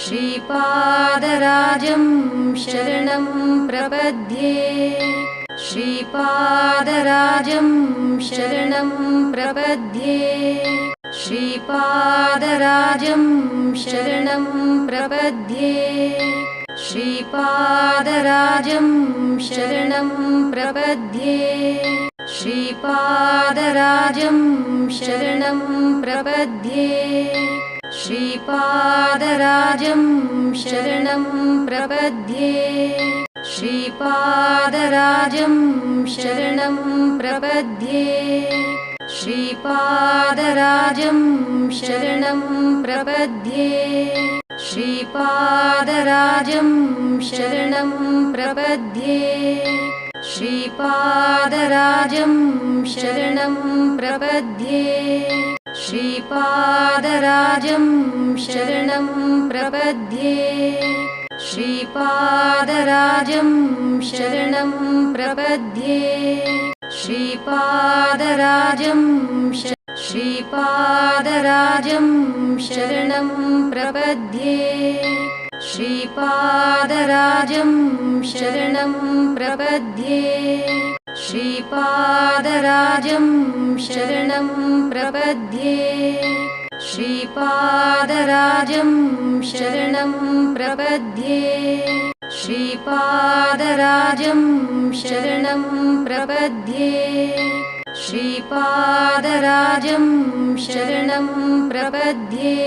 श्रीपादराजं शरणं प्रपद्ये श्रीपादराजं शरणं प्रपद्ये श्रीपादराजं शरणं प्रपद्ये श्रीपादराजं शरणं प्रपद्ये श्रीपादराजं शरणं प्रपद्ये श्रीपादराजं शरणं प्रपद्ये श्रीपादराजं शरणं प्रपद्ये श्रीपादराजं शरणं प्रपद्ये श्रीपादराजं शरणं प्रपद्ये श्रीपादराजं शरणं प्रपद्ये श्रीपादराजं शरणं प्रपद्ये श्रीपादराजं शरणं प्रपद्ये श्रीपादराजं श्रीपादराजं शरणं प्रपद्ये श्रीपादराजं शरणं प्रपद्ये श्रीपादराजं शरणं प्रपद्ये श्रीपादराजं शरणं प्रपद्ये श्रीपादराजं शरणं प्रपद्ये श्रीपादराजं शरणं प्रपद्ये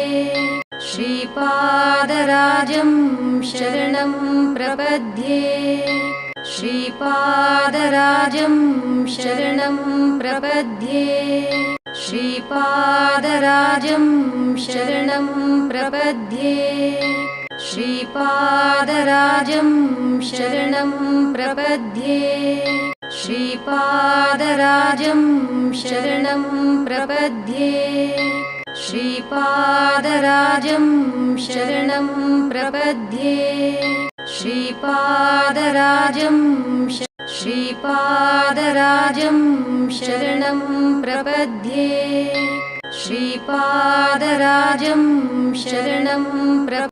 श्रीपादराजं शरणं प्रपद्ये श्रीपादराजं शरणं प्रपद्ये श्रीपादराजं शरणं प्रपद्ये श्रीपादराजं शरणं प्रपद्ये श्रीपादराजं शरणं प्रपद्ये श्रीपादराजं शरणं प्रपद्ये श्रीपादराजं श्रीपादराजं शरणं प्रपद्ये श्रीपादराजं शरणं प्रपद्ये